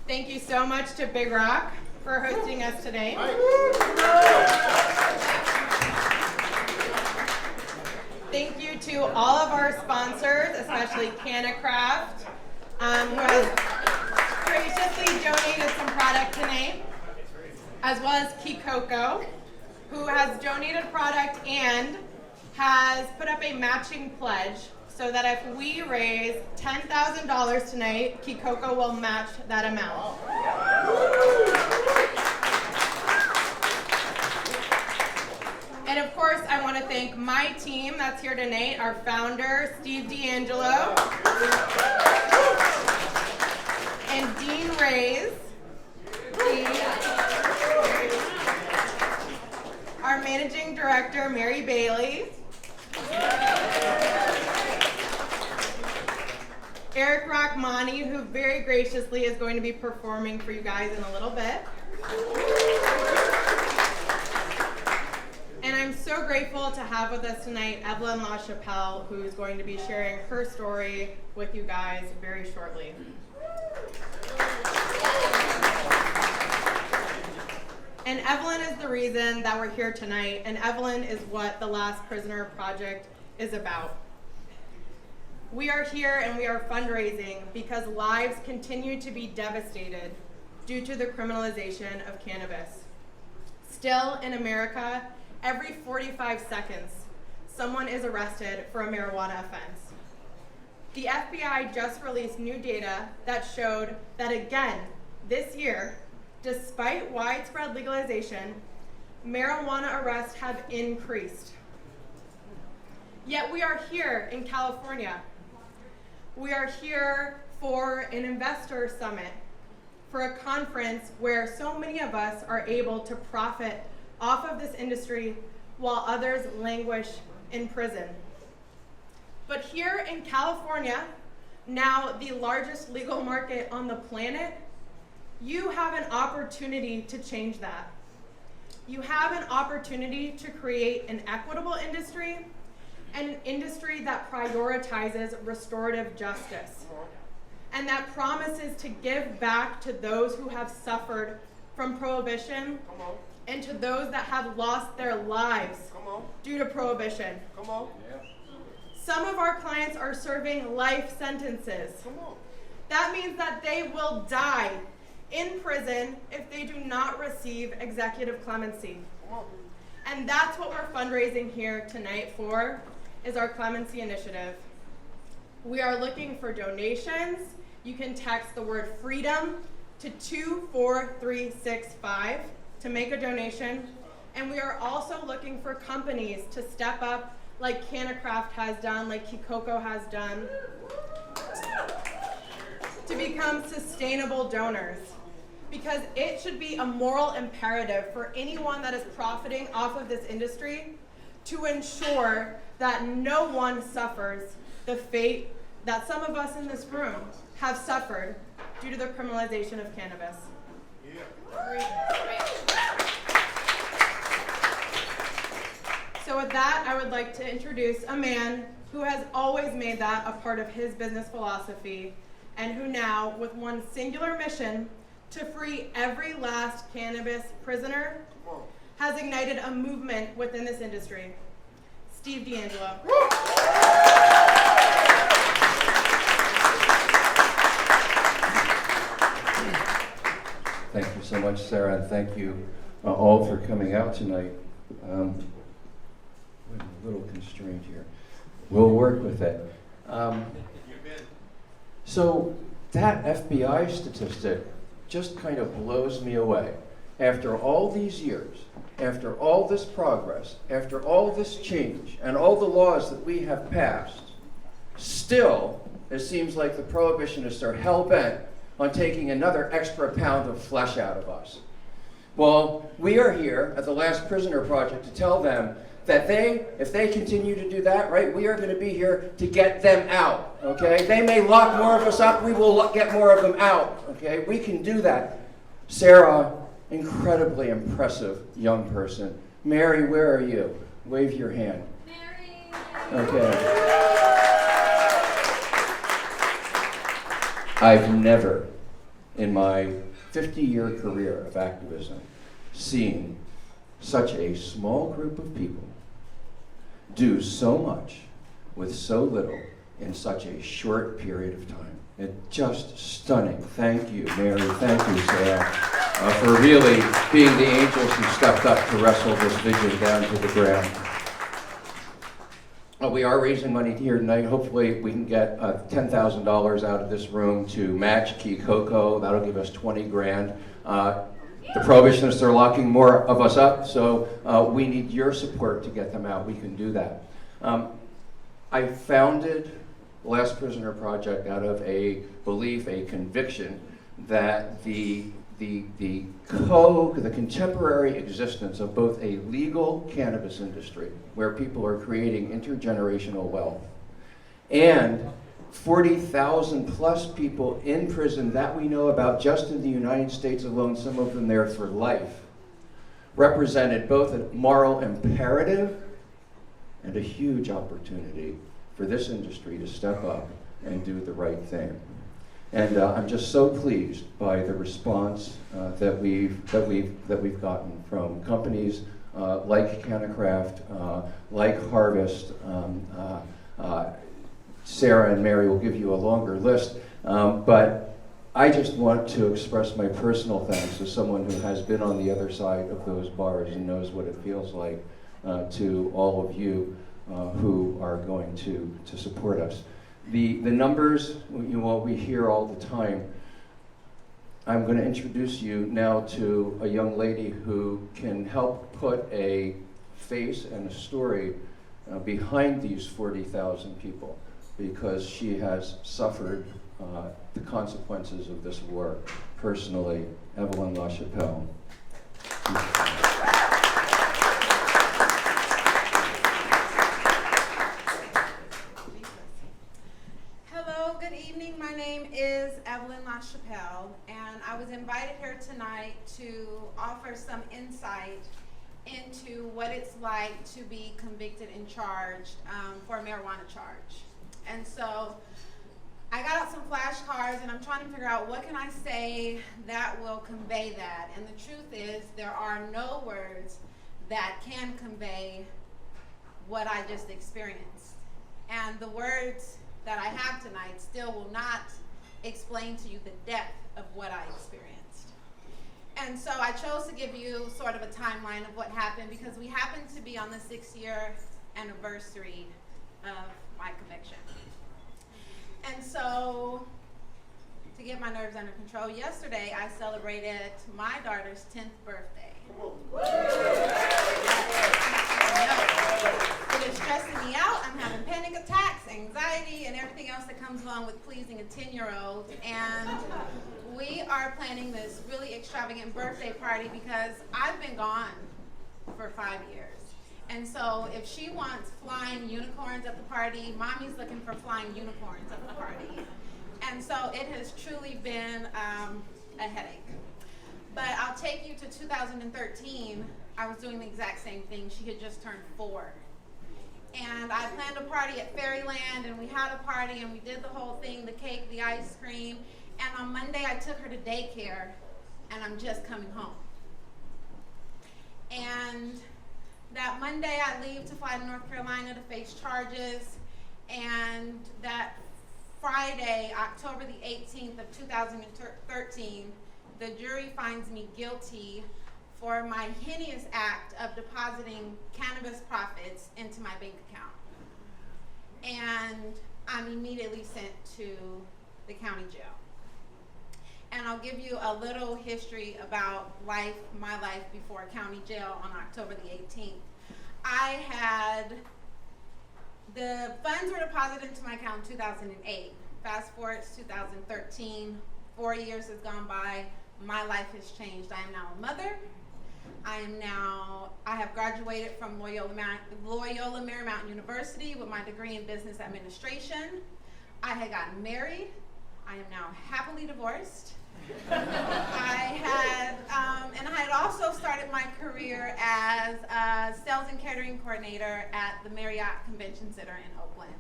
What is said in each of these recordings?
Thank you so much to Big Rock for hosting us today. Thank you to all of our sponsors, especially Cannacraft, who has graciously donated some product tonight, as well as Kikoko, who has donated product and has put up a matching pledge so that if we raise $10,000 tonight, Kikoko will match that amount. And of course, I want to thank my team that's here tonight, our founder, Steve D'Angelo, and Dean Reyes, our managing director, Mary Bailey, Eric Rachmani, who very graciously is going to be performing for you guys in a little bit. And I'm so grateful to have with us tonight Evelyn LaChapelle, who is going to be sharing her story with you guys very shortly. And Evelyn is the reason that we're here tonight, and Evelyn is what the Last Prisoner Project is about. We are here and we are fundraising because lives continue to be devastated due to the criminalization of cannabis. Still, in America, every 45 seconds, someone is arrested for a marijuana offense. The FBI just released new data that showed that again, this year, despite widespread legalization, marijuana arrests have increased. Yet we are here in California. We are here for an investor summit, for a conference where so many of us are able to profit off of this industry while others languish in prison. But here in California, now the largest legal market on the planet, you have an opportunity to change that. You have an opportunity to create an equitable industry and an industry that prioritizes restorative justice and that promises to give back to those who have suffered from prohibition and to those that have lost their lives due to prohibition. Some of our clients are serving life sentences. That means that they will die in prison if they do not receive executive clemency. And that's what we're fundraising here tonight for, is our clemency initiative. We are looking for donations. You can text the word freedom to 24365 to make a donation. And we are also looking for companies to step up like Cannacraft has done, like Kikoko has done, to become sustainable donors. Because it should be a moral imperative for anyone that is profiting off of this industry to ensure that no one suffers the fate that some of us in this room have suffered due to the criminalization of cannabis. So with that, I would like to introduce a man who has always made that a part of his business philosophy, and who now, with one singular mission, to free every last cannabis prisoner, has ignited a movement within this industry. Steve D'Angelo. Thank you so much, Sarah, and thank you all for coming out tonight. I'm a little constrained here. We'll work with it. So that FBI statistic just kind of blows me away. After all these years, after all this progress, after all this change, and all the laws that we have passed, still, it seems like the prohibitionists are hell-bent on taking another extra pound of flesh out of us. Well, we are here at the Last Prisoner Project to tell them that if they continue to do that, right, we are going to be here to get them out, okay? They may lock more of us up, we will get more of them out, okay? We can do that. Sarah, incredibly impressive young person. Mary, where are you? Wave your hand. Mary! Okay. I've never in my 50-year career of activism seeing such a small group of people do so much with so little in such a short period of time. It's just stunning. Thank you, Mary. Thank you, Sarah, for really being the angels who stepped up to wrestle this vision down to the ground. We are raising money here tonight. Hopefully we can get $10,000 out of this room to match Key Coco. That'll give us 20 grand. The prohibitionists are locking more of us up, so we need your support to get them out. We can do that. I founded the Last Prisoner Project out of a belief, a conviction, that the contemporary existence of both a legal cannabis industry, where people are creating intergenerational wealth, and 40,000 plus people in prison that we know about just in the United States alone, some of them there for life, represented both a moral imperative and a huge opportunity for this industry to step up and do the right thing. And I'm just so pleased by the response that we've gotten from companies like Cannacraft, like Harvest. Sarah and Mary will give you a longer list, but I just want to express my personal thanks as someone who has been on the other side of those bars and knows what it feels like to all of you who are going to support us. The numbers, we hear all the time. I'm going to introduce you now to a young lady who can help put a face and a story behind these 40,000 people, because she has suffered the consequences of this war personally. Evelyn LaChapelle. Hello, good evening. My name is Evelyn LaChapelle, and I was invited here tonight to offer some insight into what it's like to be convicted and charged for a marijuana charge. And so I got out some flashcards, and I'm trying to figure out what can I say that will convey that. And the truth is, there are no words that can convey what I just experienced. And the words that I have tonight still will not explain to you the depth of what I experienced. And so I chose to give you sort of a timeline of what happened, because we happen to be on the 6-year anniversary of my conviction. And so, to get my nerves under control, yesterday I celebrated my daughter's 10th birthday. It is stressing me out. I'm having panic attacks, anxiety, and everything else that comes along with pleasing a 10-year-old. And we are planning this really extravagant birthday party because I've been gone for 5 years. And so if she wants flying unicorns at the party, mommy's looking for flying unicorns at the party. And so it has truly been a headache. But I'll take you to 2013. I was doing the exact same thing. She had just turned 4. And I planned a party at Fairyland, and we had a party, and we did the whole thing, the cake, the ice cream. And on Monday, I took her to daycare, and I'm just coming home. And that Monday, I leave to fly to North Carolina to face charges. And that Friday, October the 18th of 2013, the jury finds me guilty for my heinous act of depositing cannabis profits into my bank account. And I'm immediately sent to the county jail. And I'll give you a little history about my life before county jail on October the 18th. The funds were deposited into my account in 2008. Fast forward to 2013, 4 years has gone by. My life has changed. I am now a mother. I have graduated from Loyola Marymount University with my degree in business administration. I had gotten married. I am now happily divorced. I had also started my career as a sales and catering coordinator at the Marriott Convention Center in Oakland.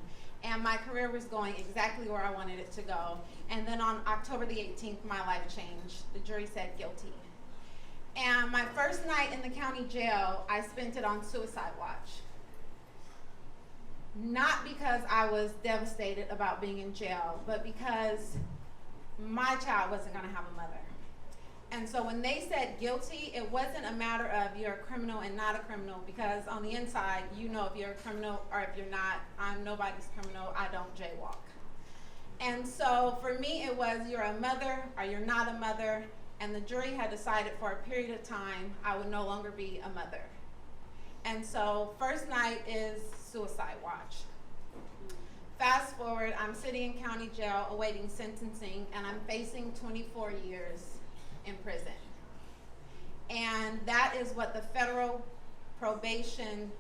and my career was going exactly where I wanted it to go. And then on October the 18th, my life changed. The jury said guilty. And my first night in the county jail, I spent it on suicide watch. Not because I was devastated about being in jail, but because my child wasn't going to have a mother. And so when they said guilty, it wasn't a matter of you're a criminal and not a criminal, because on the inside, you know if you're a criminal or if you're not. I'm nobody's criminal. I don't jaywalk. And so for me, it was you're a mother or you're not a mother. And the jury had decided for a period of time I would no longer be a mother. And so first night is suicide watch. Fast forward, I'm sitting in county jail awaiting sentencing, and I'm facing 24 years in prison. And that is what the federal probation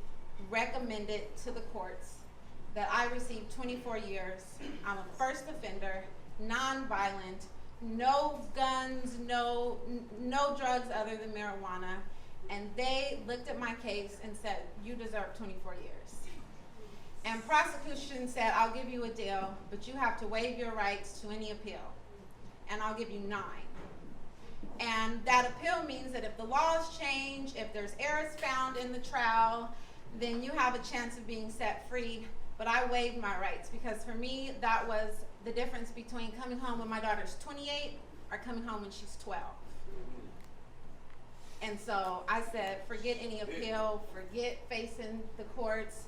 recommended to the courts, that I received 24 years. I'm a first offender, nonviolent, no guns, no drugs other than marijuana. And they looked at my case and said, you deserve 24 years. And prosecution said, I'll give you a deal, but you have to waive your rights to any appeal. And I'll give you 9. And that appeal means that if the laws change, if there's errors found in the trial, then you have a chance of being set free. But I waived my rights, because for me, that was the difference between coming home when my daughter's 28 or coming home when she's 12. And so I said, forget any appeal, forget facing the courts.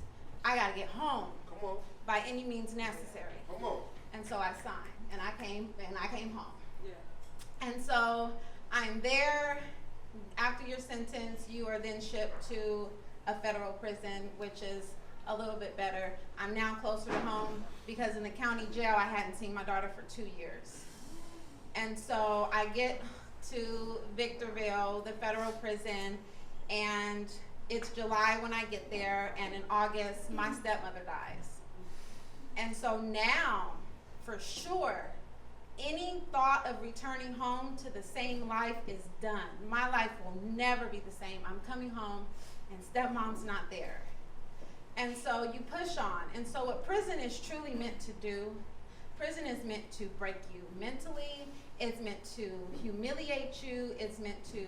I gotta get home. Come on. By any means necessary. Come on. And so I signed, and I came home. Yeah. And so I'm there. After your sentence, you are then shipped to a federal prison, which is a little bit better. I'm now closer to home, because in the county jail, I hadn't seen my daughter for 2 years. And so I get to Victorville, the federal prison, and it's July when I get there, and in August, my stepmother dies. And so now, for sure, any thought of returning home to the same life is done. My life will never be the same. I'm coming home, and stepmom's not there. And so you push on. And so what prison is truly meant to do, prison is meant to break you mentally. It's meant to humiliate you. It's meant to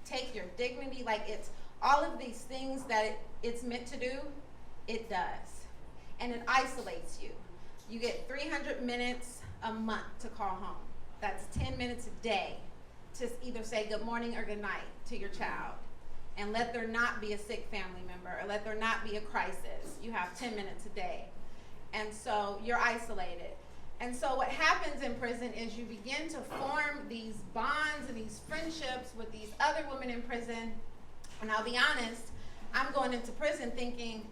take your dignity. Like, it's all of these things that it's meant to do, it does. And it isolates you. You get 300 minutes a month to call home. That's 10 minutes a day to either say good morning or good night to your child. And let there not be a sick family member, or let there not be a crisis. You have 10 minutes a day. And so you're isolated. And so what happens in prison is you begin to form these bonds and these friendships with these other women in prison. And I'll be honest, I'm going into prison thinking,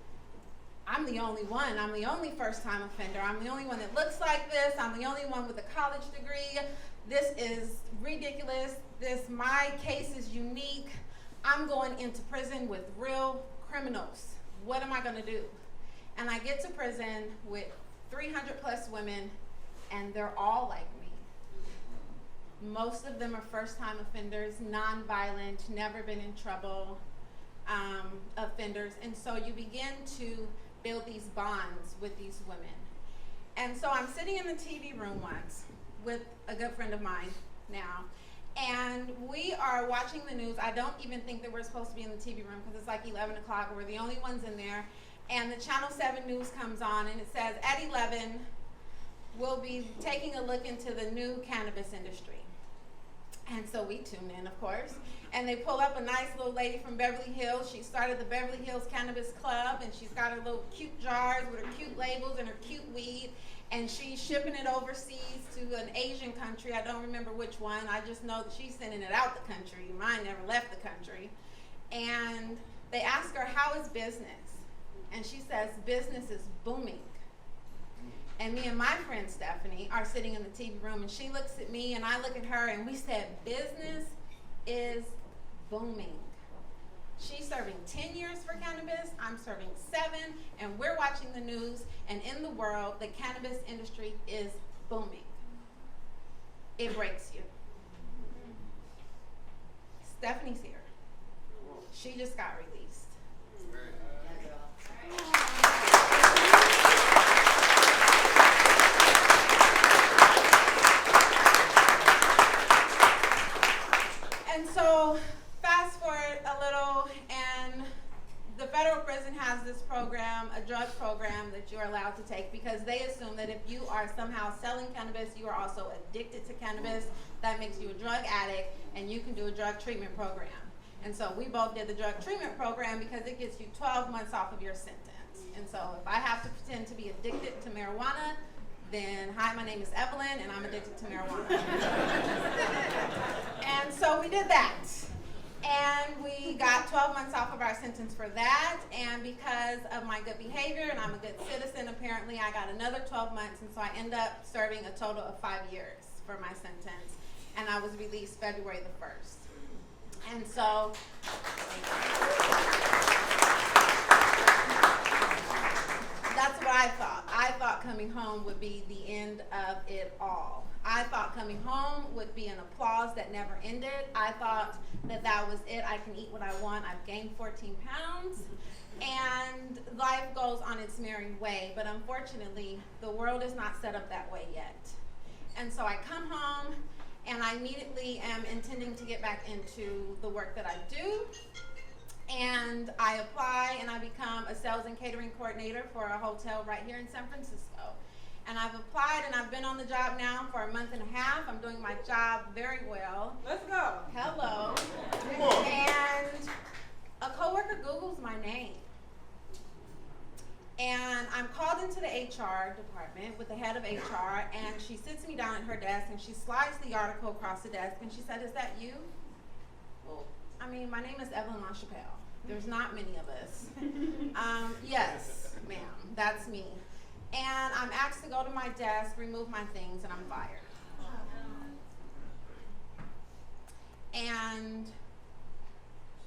I'm the only one. I'm the only first-time offender. I'm the only one that looks like this. I'm the only one with a college degree. This is ridiculous. My case is unique. I'm going into prison with real criminals. What am I going to do? And I get to prison with 300 plus women, and they're all like me. Most of them are first-time offenders, non-violent, never been in trouble offenders. And so you begin to build these bonds with these women. And so I'm sitting in the TV room once with a good friend of mine now, and we are watching the news. I don't even think that we're supposed to be in the TV room, because it's like 11 o'clock. We're the only ones in there. And the Channel 7 news comes on, and it says, at 11, we'll be taking a look into the new cannabis industry. And so we tune in, of course. And they pull up a nice little lady from Beverly Hills. She started the Beverly Hills Cannabis Club, and she's got her little cute jars with her cute labels and her cute weed. And she's shipping it overseas to an Asian country. I don't remember which one. I just know that she's sending it out the country. Mine never left the country. And they ask her, how is business? And she says, business is booming. And me and my friend Stephanie are sitting in the TV room, and she looks at me and I look at her, and we said, business is booming. She's serving 10 years for cannabis, I'm serving 7, and we're watching the news, and in the world, the cannabis industry is booming. It breaks you. Stephanie's here. She just got released. this program, a drug program that you're allowed to take, because they assume that if you are somehow selling cannabis, you are also addicted to cannabis. That makes you a drug addict, and you can do a drug treatment program. And so we both did the drug treatment program because it gets you 12 months off of your sentence. And so if I have to pretend to be addicted to marijuana, then hi, my name is Evelyn, and I'm addicted to marijuana. And so we did that. And we got 12 months off of our sentence for that. And because of my good behavior, and I'm a good citizen, apparently I got another 12 months. And so I ended up serving a total of 5 years for my sentence. And I was released February the 1st. And so, that's what I thought. I thought coming home would be the end of it all. I thought coming home would be an applause that never ended. I thought that that was it. I can eat what I want. I've gained 14 pounds. And life goes on its merry way. But unfortunately, the world is not set up that way yet. And so I come home, and I immediately am intending to get back into the work that I do. And I apply, and I become a sales and catering coordinator for a hotel right here in San Francisco. And I've applied, and I've been on the job now for a month and a half. I'm doing my job very well. Let's go. Hello. Come on. And a coworker Googles my name. And I'm called into the HR department with the head of HR, and she sits me down at her desk, and she slides the article across the desk, and she said, "Is that you?" Well, I mean, my name is Evelyn LaChapelle. There's not many of us. Yes, ma'am, that's me. And I'm asked to go to my desk, remove my things, and I'm fired. And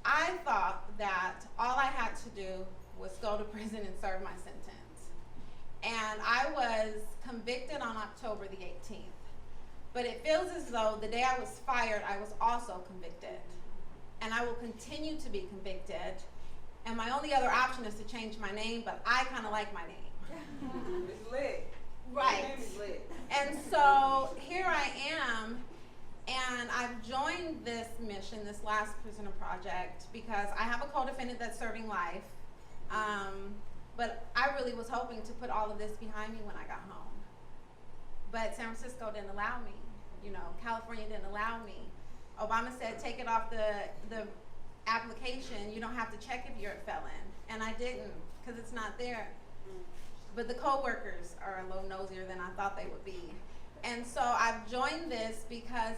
I thought that all I had to do was go to prison and serve my sentence. And I was convicted on October the 18th. But it feels as though the day I was fired, I was also convicted. And I will continue to be convicted. And my only other option is to change my name, but I kind of like my name. It's lit. Right. Your name is lit. And so here I am, and I've joined this mission, this Last Prisoner Project, because I have a co-defendant that's serving life. But I really was hoping to put all of this behind me when I got home. But San Francisco didn't allow me. You know, California didn't allow me. Obama said, take it off the application. You don't have to check if you're a felon. And I didn't, because it's not there. But the co-workers are a little nosier than I thought they would be. And so I've joined this because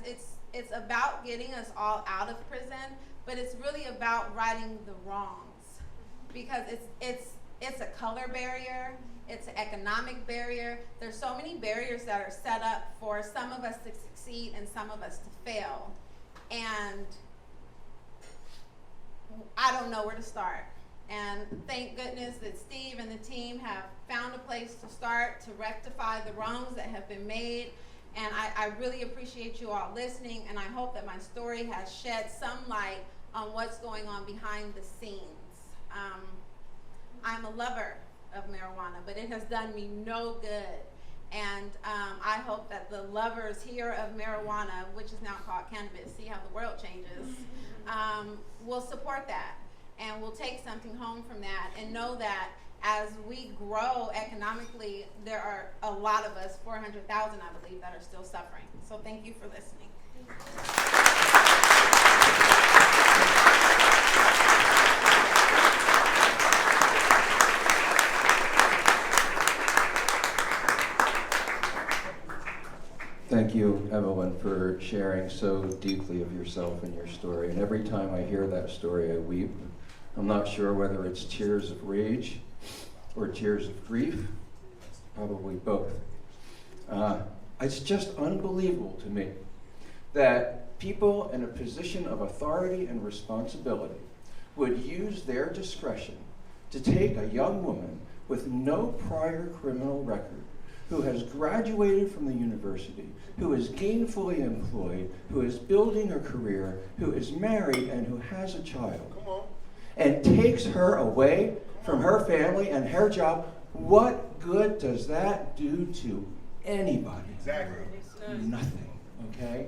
it's about getting us all out of prison, but it's really about righting the wrongs. Because it's a color barrier, it's an economic barrier. There's so many barriers that are set up for some of us to succeed and some of us to fail. And I don't know where to start. And thank goodness that Steve and the team have found a place to start to rectify the wrongs that have been made. And I really appreciate you all listening, and I hope that my story has shed some light on what's going on behind the scenes. I'm a lover of marijuana, but it has done me no good. And I hope that the lovers here of marijuana, which is now called cannabis, see how the world changes, will support that. And we'll take something home from that and know that as we grow economically, there are a lot of us, 400,000 I believe, that are still suffering. So thank you for listening. Thank you, Evelyn, for sharing so deeply of yourself and your story. And every time I hear that story, I weep. I'm not sure whether it's tears of rage or tears of grief, probably both. It's just unbelievable to me that people in a position of authority and responsibility would use their discretion to take a young woman with no prior criminal record, who has graduated from the university, who is gainfully employed, who is building a career, who is married, and who has a child, and takes her away from her family and her job. What good does that do to anybody? Exactly. Nothing, okay?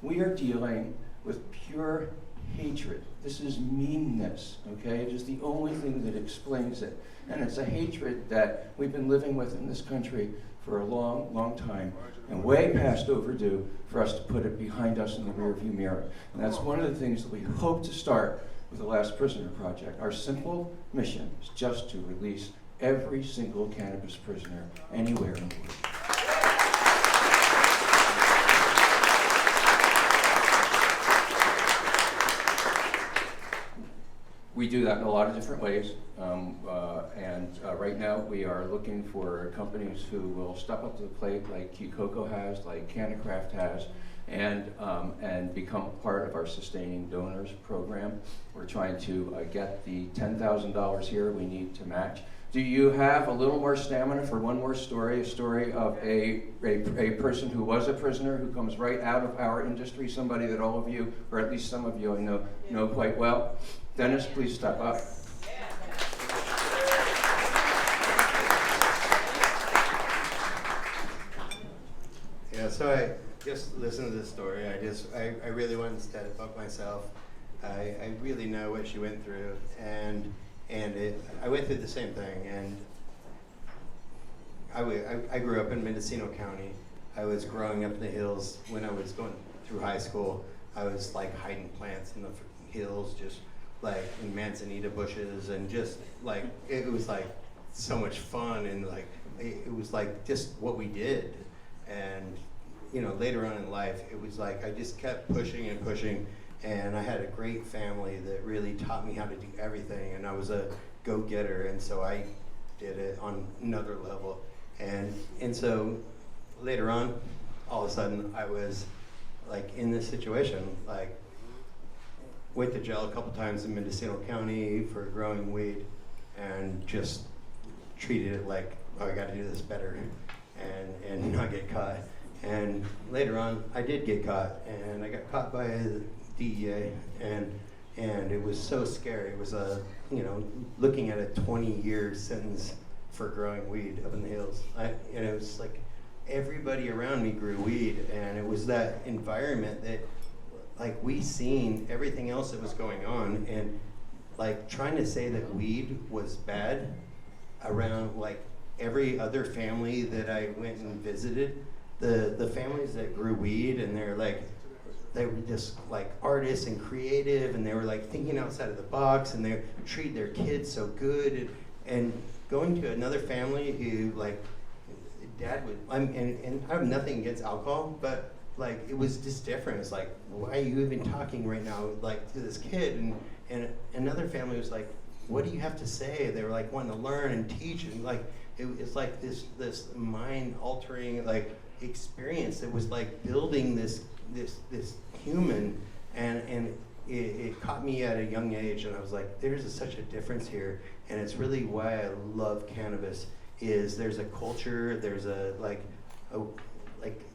We are dealing with pure hatred. This is meanness, okay? It is the only thing that explains it. And it's a hatred that we've been living with in this country for a long, long time, and way past overdue for us to put it behind us in the rearview mirror. And that's one of the things that we hope to start with the Last Prisoner Project. Our simple mission is just to release every single cannabis prisoner anywhere in the world. We do that in a lot of different ways, right now we are looking for companies who will step up to the plate like Coco has, like Cannacraft has, and become part of our Sustaining Donors program. We're trying to get the $10,000 here we need to match. Do you have a little more stamina for one more story? A story of a person who was a prisoner who comes right out of our industry, somebody that all of you, or at least some of you, I know quite well. Dennis, please step up. Yeah, so I just listened to this story. I really wanted to step up myself. I really know what she went through, and I went through the same thing. And I grew up in Mendocino County. I was growing up in the hills. When I was going through high school, I was like hiding plants in the hills, just like in manzanita bushes, and just like it was like so much fun, and like it was like just what we did. And later on in life, it was like I just kept pushing and pushing, and I had a great family that really taught me how to do everything, and I was a go-getter, and so I did it on another level. And so later on, all of a sudden, I was like in this situation, like went to jail a couple times in Mendocino County for growing weed, and just treated it like, oh, I got to do this better, and not get caught. And later on, I did get caught, and I got caught by the DEA, and it was so scary. It was looking at a 20-year sentence for growing weed up in the hills. And it was like everybody around me grew weed, and it was that environment that, like, we seen everything else that was going on, and like trying to say that weed was bad around like every other family that I went and visited. The families that grew weed, and they were just like artists and creative, and they were like thinking outside of the box, and they treat their kids so good. And going to another family who like dad would, and I have nothing against alcohol, but like it was just different. It's like, why are you even talking right now like to this kid? And another family was like, what do you have to say? They were like wanting to learn and teach, and like it's like this mind altering like experience that was like building this human, and it caught me at a young age, and I was like, there's such a difference here, and it's really why I love cannabis. Is there's a culture, there's a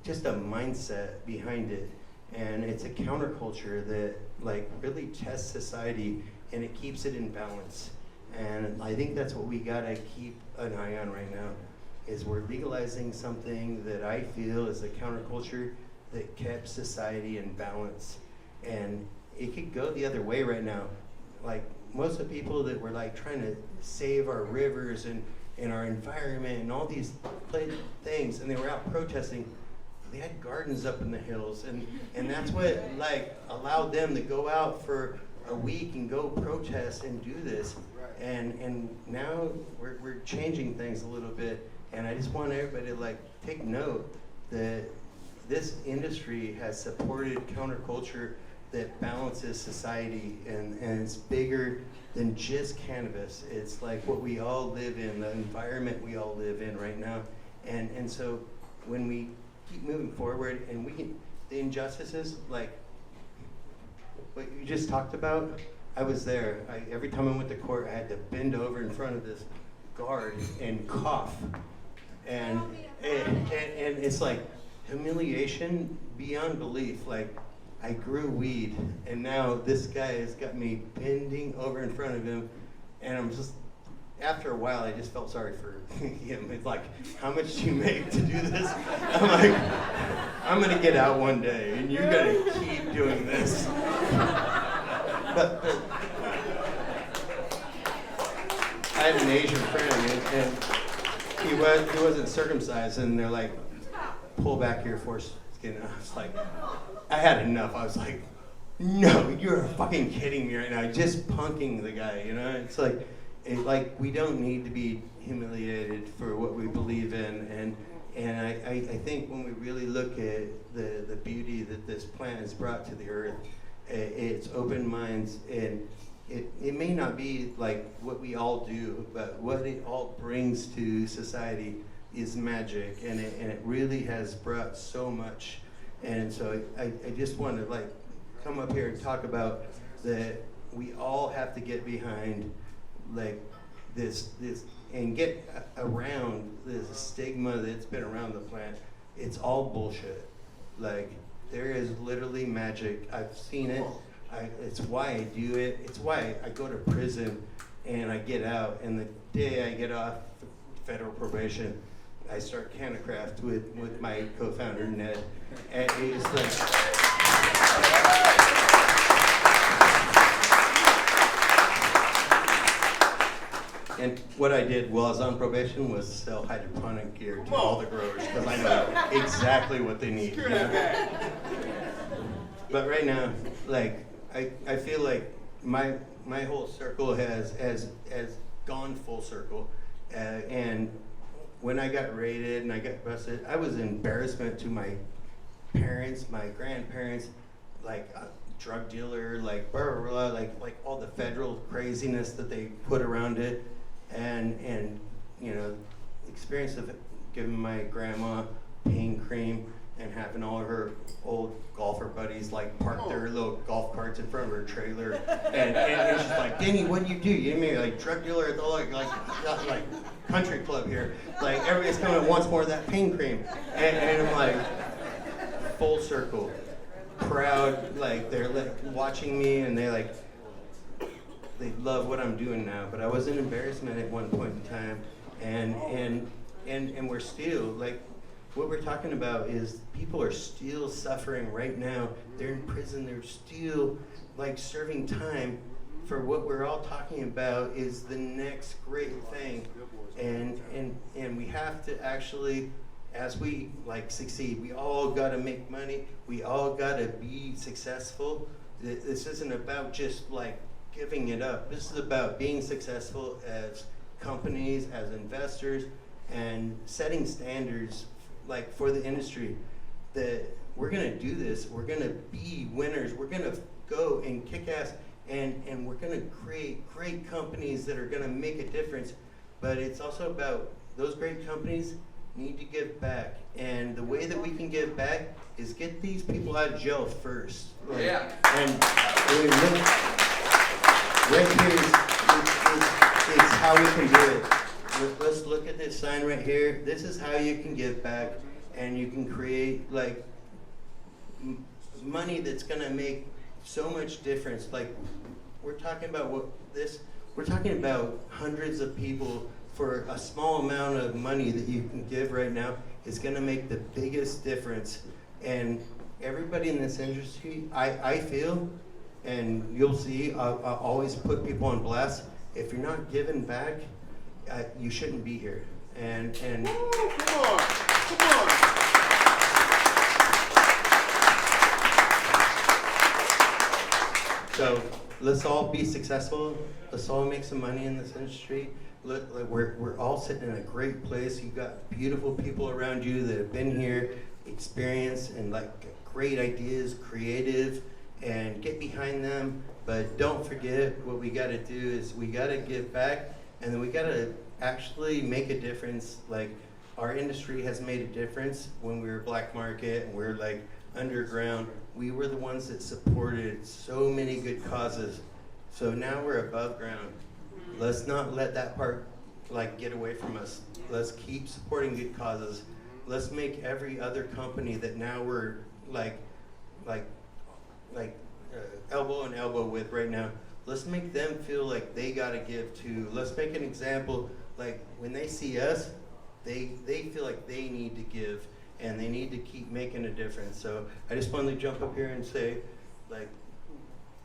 just a mindset behind it, and it's a counterculture that like really tests society, and it keeps it in balance. And I think that's what we gotta keep an eye on right now, is we're legalizing something that I feel is a counterculture that kept society in balance. And it could go the other way right now. Like most of the people that were like trying to save our rivers and our environment and all these things, and they were out protesting, they had gardens up in the hills, and that's what like allowed them to go out for a week and go protest and do this. And now we're changing things a little bit, and I just want everybody to like take note that this industry has supported counterculture that balances society, and it's bigger than just cannabis. It's like what we all live in, the environment we all live in right now. And so when we keep moving forward, and the injustices, like what you just talked about, I was there. Every time I went to court, I had to bend over in front of this guard and cough. And it's like humiliation beyond belief. Like, I grew weed, and now this guy has got me bending over in front of him, and I'm just, after a while, I just felt sorry for him. It's like, how much do you make to do this? I'm like, I'm gonna get out one day, and you're gonna keep doing this. But I had an Asian friend, and he wasn't circumcised, and they're like, pull back your foreskin. And I was like, I had enough. I was like, no, you're fucking kidding me right now. Just punking the guy, you know? It's like, we don't need to be humiliated for what we believe in, and I think when we really look at the beauty that this plant has brought to the earth, it's open minds, and it may not be like what we all do, but what it all brings to society is magic, and it really has brought so much. And so I just want to like come up here and talk about that we all have to get behind like this and get around this stigma that's been around the plant. It's all bullshit. Like, there is literally magic. I've seen it. It's why I do it. It's why I go to prison and I get out. And the day I get off federal probation, I start Cannacraft with my co-founder, Ned. And it's like... And what I did while I was on probation was sell hydroponic gear to all the growers, because I know exactly what they need. You know? But right now, like, I feel like my whole circle has gone full circle. And when I got raided and I got busted, I was an embarrassment to my parents, my grandparents, like a drug dealer, like blah, blah, blah, like all the federal craziness that they put around it. And you know, experience of giving my grandma pain cream and having all of her old golfer buddies like park their little golf carts in front of her trailer, and she's like, Danny, what do? You mean like drug dealer at the like country club here? Like everybody's coming wants more of that pain cream, and I'm like full circle, proud, like they're like watching me and they love what I'm doing now, but I was an embarrassment at one point in time, and we're still like, what we're talking about is people are still suffering right now. They're in prison. They're still like serving time for what we're all talking about is the next great thing, and we have to actually, as we like succeed, we all got to make money. We all got to be successful. This isn't about just like giving it up. This is about being successful as companies, as investors, and setting standards like for the industry that we're gonna do this, we're gonna be winners, we're gonna go and kick ass, and we're gonna create great companies that are gonna make a difference. But it's also about those great companies need to give back, and the way that we can give back is get these people out of jail first. Like, yeah. And we look, right here is how we can do it. Let's look at this sign right here. This is how you can give back, and you can create like money that's gonna make so much difference. Like we're talking about we're talking about hundreds of people for a small amount of money that you can give right now is gonna make the biggest difference. And everybody in this industry, I feel, and you'll see, I always put people on blast. If you're not giving back, you shouldn't be here. And Woo, come on. So let's all be successful. Let's all make some money in this industry. Look, we're all sitting in a great place. You've got beautiful people around you that have been here, experienced, and like great ideas, creative, and get behind them. But don't forget, what we got to do is we got to give back, and then we got to actually make a difference. Like our industry has made a difference when we were black market and we were like underground. We were the ones that supported so many good causes. So now we're above ground. Let's not let that part like get away from us. Let's keep supporting good causes. Let's make every other company that now we're like elbow and elbow with right now, let's make them feel like they gotta give too. Let's make an example, like when they see us, they feel like they need to give and they need to keep making a difference. So I just wanted to jump up here and say, like,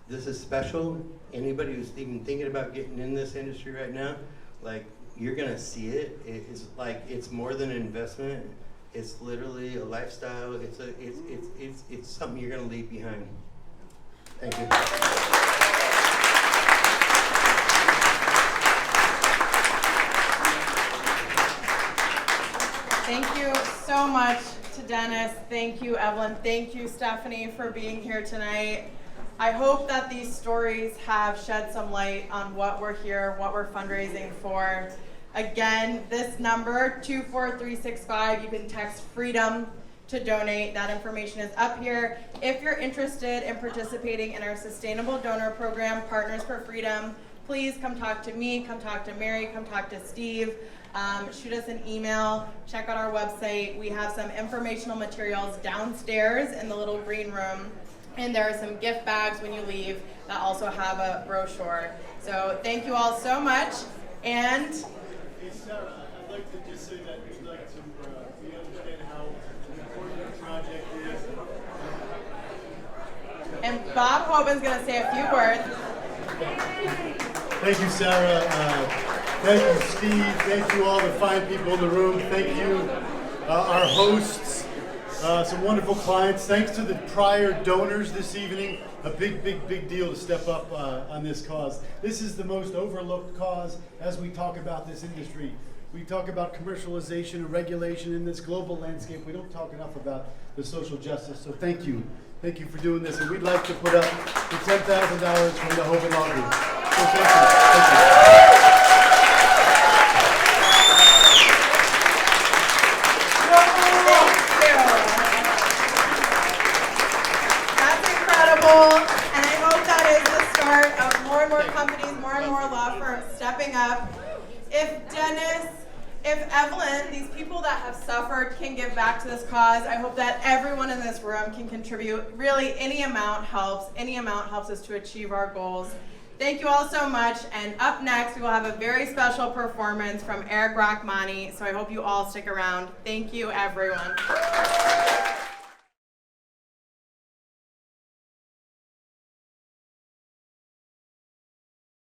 this is special. Anybody who's even thinking about getting in this industry right now, like, you're gonna see it. It's more than an investment. It's literally a lifestyle. It's something you're gonna leave behind. Thank you. Thank you so much to Dennis. Thank you, Evelyn. Thank you, Stephanie, for being here tonight. I hope that these stories have shed some light on what we're here, what we're fundraising for. Again, this number, 24365, you can text FREEDOM to donate. That information is up here. If you're interested in participating in our Sustainable Donor Program, Partners for Freedom, please come talk to me, come talk to Mary, come talk to Steve. Shoot us an email, check out our website. We have some informational materials downstairs in the little green room. And there are some gift bags when you leave that also have a brochure. So thank you all so much. And Hey Sarah, I'd like to just say that we'd like to, we understand how important the project is. and Bob Hoban's going to say a few words. Thank you, Sarah. Thank you, Steve. Thank you, all the fine people in the room. Thank you, our hosts, some wonderful clients. Thanks to the prior donors this evening. A big deal to step up on this cause. This is the most overlooked cause as we talk about this industry. We talk about commercialization and regulation in this global landscape. We don't talk enough about the social justice. So thank you. Thank you for doing this. And we'd like to put up the $10,000 from the Hoban Lobby. So thank you. Thank you. And I hope that is the start of more and more companies, more and more law firms stepping up. If Dennis, if Evelyn, these people that have suffered can give back to this cause, I hope that everyone in this room can contribute. Really, any amount helps. Any amount helps us to achieve our goals. Thank you all so much. And up next, we will have a very special performance from Eric Rachmani. So I hope you all stick around. Thank you, everyone.